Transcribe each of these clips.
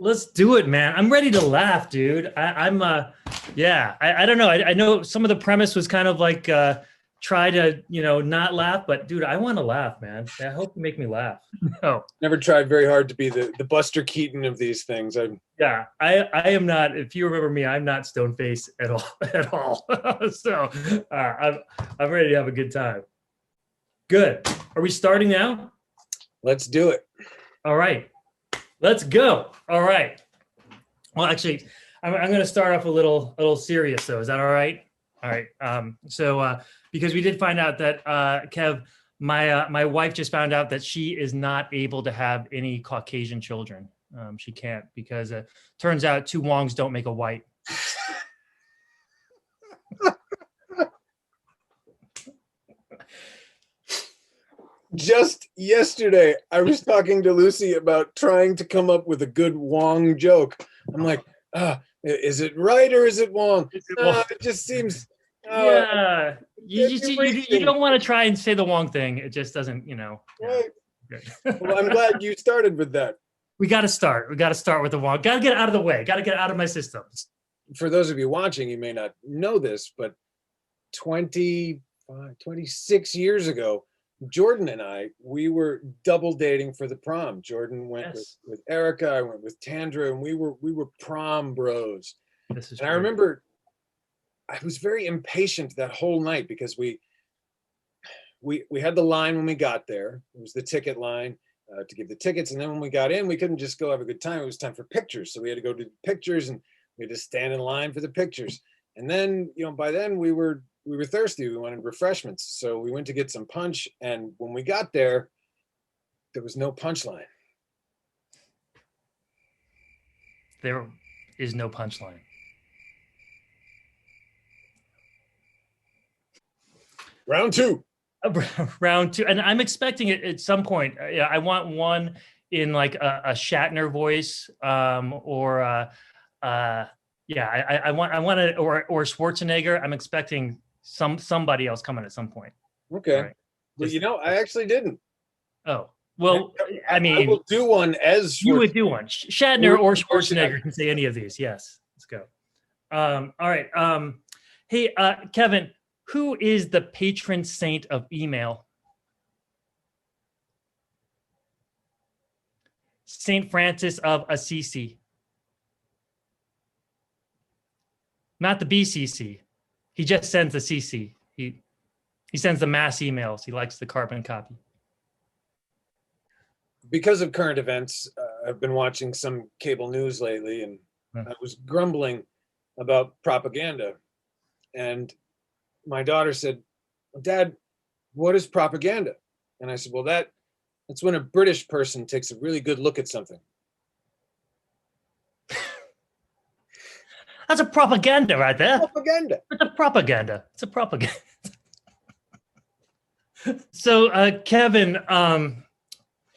Let's do it, man. I'm ready to laugh, dude. Yeah. I don't know. I know some of the premise was kind of like try to, not laugh, but dude, I want to laugh, man. I hope you make me laugh. No. Never tried very hard to be the Buster Keaton of these things. Yeah, I am not. If you remember me, I'm not stone face at all at all. So I'm ready to have a good time. Good. Are we starting now? Let's do it. All right. Let's go. All right. Well, actually, I'm going to start off a little serious though. Is that all right? All right. So because we did find out that Kev, my wife just found out that she is not able to have any Caucasian children. She can't because turns out two Wongs don't make a white. Just yesterday, I was talking to Lucy about trying to come up with a good Wong joke. I'm like, is it right or is it Wong? It just seems. Yeah, you don't want to try and say the Wong thing. It just doesn't, Right. Well, I'm glad you started with that. We got to start. We got to start with the Wong. Got to get it out of the way. Got to get it out of my system. For those of you watching, you may not know this, but 26 years ago, Jordan and we were double dating for the prom. Jordan went with Erica, I went with Tandra, and we were prom bros. This is and I remember I was very impatient that whole night because we had the line when we got there. It was the ticket line to give the tickets, and then when we got in, we couldn't just go have a good time. It was time for pictures, so we had to go do pictures, and we had to stand in line for the pictures. And then, by then we were thirsty. We wanted refreshments. So we went to get some punch. And when we got there, there was no punchline. There is no punchline. Round two. And I'm expecting it at some point. I want one in like a Shatner voice, or I want it, or Schwarzenegger. I'm expecting somebody else coming at some point. Okay. Right. Well, I actually didn't. Oh, well, I mean, I will do one as you would do one. Shatner or Schwarzenegger can say any of these. Yes, let's go. All right. Hey, Kevin, who is the patron saint of email? Saint Francis of Assisi. Not the BCC. He just sends the CC. He sends the mass emails. He likes the carbon copy. Because of current events, I've been watching some cable news lately, and I was grumbling about propaganda. And my daughter said, "Dad, what is propaganda?" And I said, "Well, that's when a British person takes a really good look at something." That's a propaganda right there. Propaganda. It's a propaganda. It's a propaganda. So, Kevin,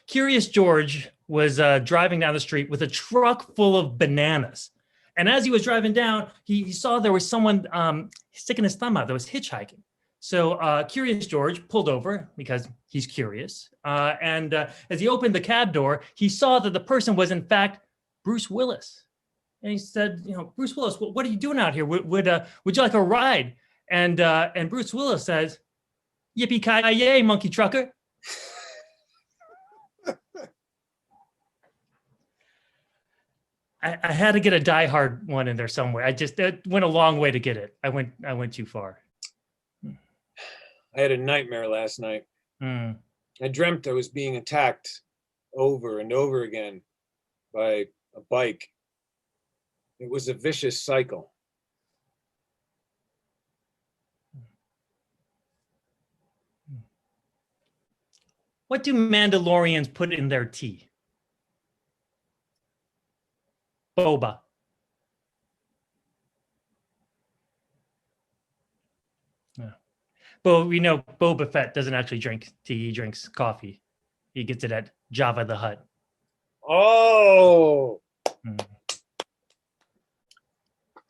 Curious George was driving down the street with a truck full of bananas. And as he was driving down, he saw there was someone sticking his thumb out that was hitchhiking. So Curious George pulled over because he's curious. And as he opened the cab door, he saw that the person was, in fact, Bruce Willis. And he said, "Bruce Willis, what are you doing out here? Would you like a ride?" And Bruce Willis says, "Yippee-ki-yay, monkey trucker." I had to get a Die Hard one in there somewhere. It went a long way to get it. I went too far. I had a nightmare last night. I dreamt I was being attacked over and over again by a bike. It was a vicious cycle. What do Mandalorians put in their tea? Boba. Yeah. But we know Boba Fett doesn't actually drink tea. He drinks coffee. He gets it at Jabba the Hutt. Oh.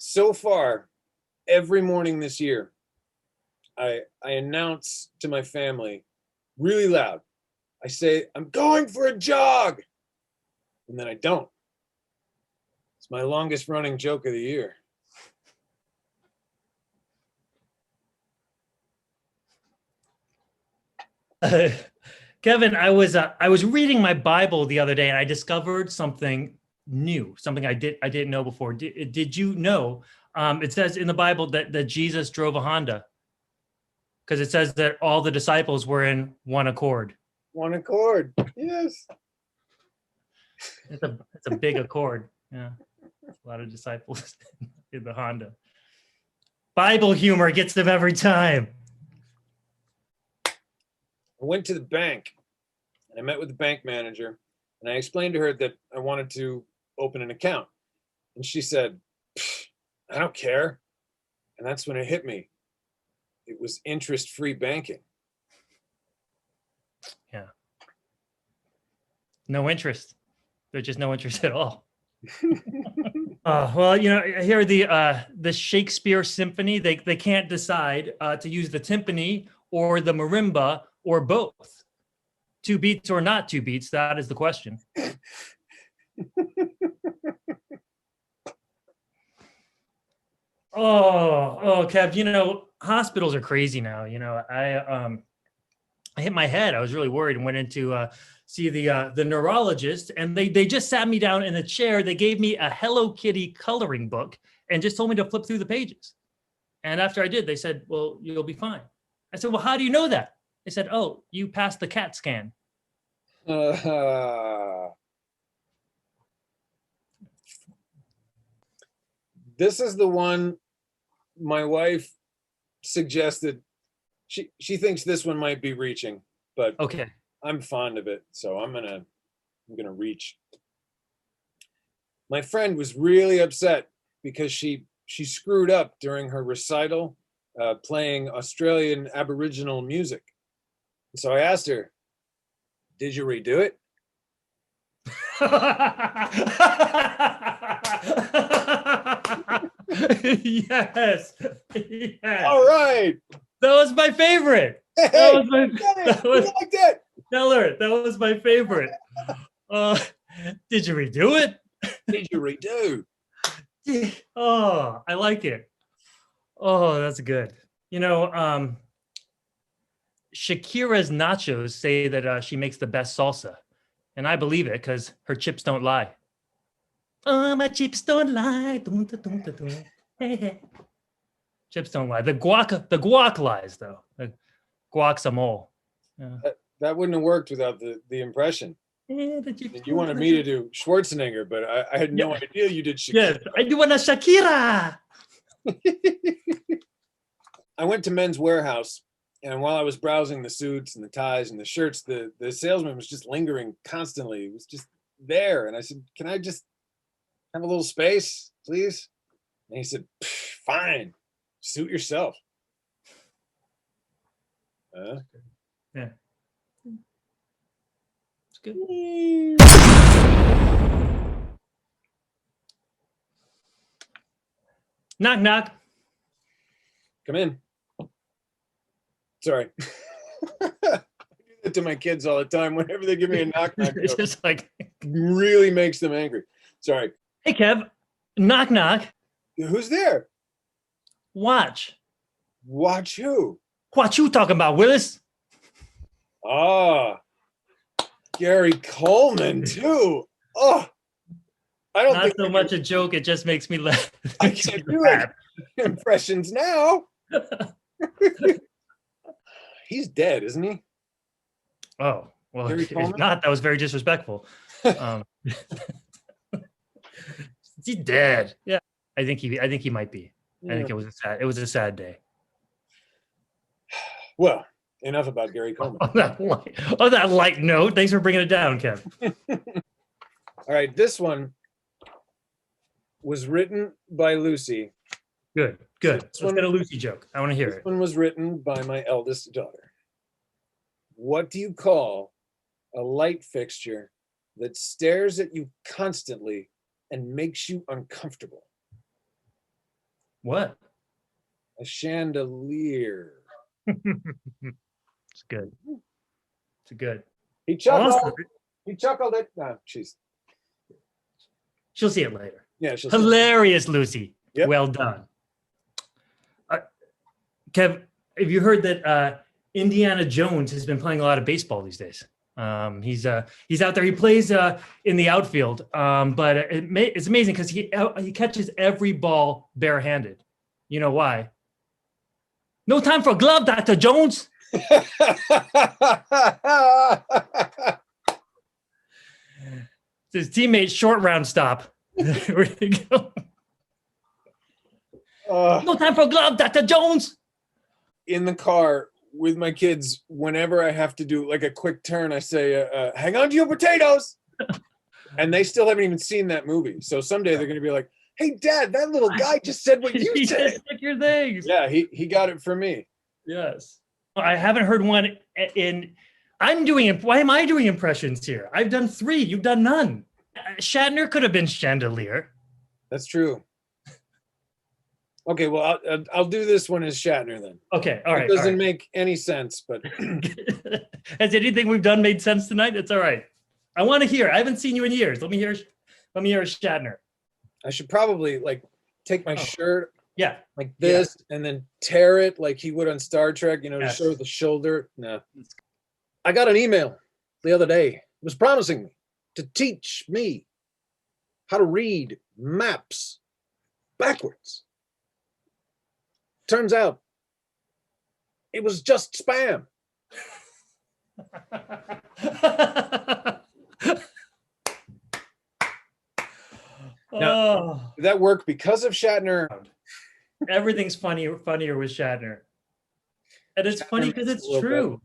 So far, every morning this year, I announce to my family really loud. I say, "I'm going for a jog." And then I don't. It's my longest running joke of the year. Kevin, I was reading my Bible the other day and I discovered something new, something I didn't know before. Did you know? It says in the Bible that Jesus drove a Honda because it says that all the disciples were in one accord. One accord. Yes. It's a big accord. Yeah, a lot of disciples in the Honda. Bible humor gets them every time. I went to the bank and I met with the bank manager and I explained to her that I wanted to open an account. And she said, I don't care. And that's when it hit me. It was interest-free banking. Yeah. No interest. There's just no interest at all. Well, here the Shakespeare Symphony, they can't decide to use the timpani or the marimba or both. 2 beats or not 2 beats, that is the question. Oh, Kev, hospitals are crazy now. I hit my head. I was really worried and went in to see the neurologist, and they just sat me down in a chair. They gave me a Hello Kitty coloring book and just told me to flip through the pages. And after I did, they said, well, you'll be fine. I said, well, how do you know that? They said, oh, you passed the CAT scan. This is the one my wife suggested. She thinks this one might be reaching, but Okay. I'm fond of it, so I'm gonna reach. My friend was really upset because she screwed up during her recital playing Australian Aboriginal music. So I asked her, did you redo it? Yes. All right. That was my favorite. Hey, That was like that. stellar. That was my favorite. Did you redo it? Did you redo? Oh, I like it. Oh, that's good. Shakira's nachos say that she makes the best salsa. And I believe it because her chips don't lie. Oh, my chips don't lie. Dun, dun, dun, dun, dun. Hey, hey. Chips don't lie. The guac lies, though. The guacamole. Yeah. That wouldn't have worked without the impression. Yeah, You wanted me to do Schwarzenegger, but I had no idea you did Shakira. Yes, I do want a Shakira. I went to Men's Warehouse, and while I was browsing the suits and the ties and the shirts, the salesman was just lingering constantly. It was just there. And I said, can I just have a little space, please? And he said, fine, suit yourself. Yeah. It's good. Knock, knock. Come in. Sorry. I do that to my kids all the time. Whenever they give me a knock, knock, It's just like, really makes them angry. Sorry. hey, Kev, knock, knock. Who's there? Watch. Watch who? What you talking about, Willis? Ah, Gary Coleman too. Oh, I don't Not think so much a joke. It just makes me laugh. I can't do it. Impressions now. He's dead, isn't he? Oh, well, Gary if Coleman? not, that was very disrespectful. He's dead. Yeah, I think he might be. I think it was a sad day. Well, enough about Gary Coleman. On that light note, thanks for bringing it down, Kev. All right, this one was written by Lucy. Good. Let's get a Lucy joke. I want to hear This it. one was written by my eldest daughter. What do you call a light fixture that stares at you constantly and makes you uncomfortable? What? A chandelier. It's good. It's good. He chuckled. Awesome. He chuckled at. Oh, jeez. She'll see it later. Yeah, she'll Hilarious, Lucy. Yep. Well done. Kev, have you heard that Indiana Jones has been playing a lot of baseball these days? He's out there. He plays in the outfield, but it's amazing because he catches every ball barehanded. You know why? No time for a glove, Dr. Jones. It's his teammate's short round stop. Where you go? No time for a glove, Dr. Jones. In the car with my kids, whenever I have to do like a quick turn, I say, hang on to your potatoes. And they still haven't even seen that movie. So someday they're going to be like, hey, Dad, that little guy just said what you said. Just took your things. Yeah, he got it from me. Yes. I haven't heard one in. Why am I doing impressions here? I've done 3. You've done none. Shatner could have been Chandelier. That's true. Okay, well, I'll do this one as Shatner then. Okay, all right. It doesn't make any sense, but has anything we've done made sense tonight? It's all right. I want to hear. I haven't seen you in years. Let me hear Shatner. I should probably like take my shirt, like this, and then tear it like he would on Star Trek. You know, to show the shoulder. No, I got an email the other day. It was promising me to teach me how to read maps backwards. Turns out it was just spam. Now, did that work because of Shatner? Everything's funnier with Shatner. And it's funny because it's true.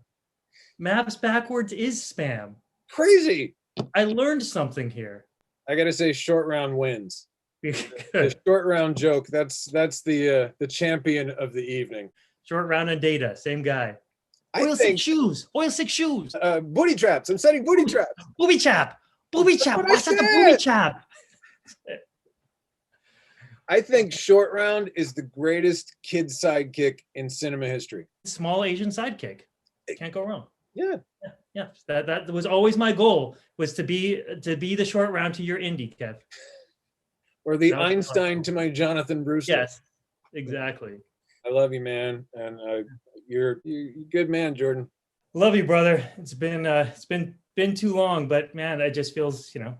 Maps backwards is spam. Crazy. I learned something here. I gotta say, short round wins. The short round joke. That's the champion of the evening. Short round and data, same guy. Oil slick shoes. Booty traps. I'm setting booty traps. Booby chap. Watch out the booby chap. I think short round is the greatest kid sidekick in cinema history. Small Asian sidekick. Can't go wrong. Yeah. That was always my goal, was to be the short round to your Indy, Kev. Or the Einstein to my Jonathan Brewster. Yes, exactly. I love you, man, and you're a good man, Jordan. Love you, brother. It's been too long, but man, it just feels, you're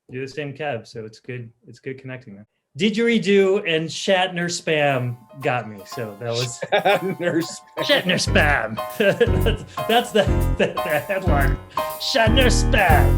the same Kev, so it's good. It's good connecting, man. Didgeridoo and Shatner spam got me, so that was Shatner spam. That's the headline. Shatner spam.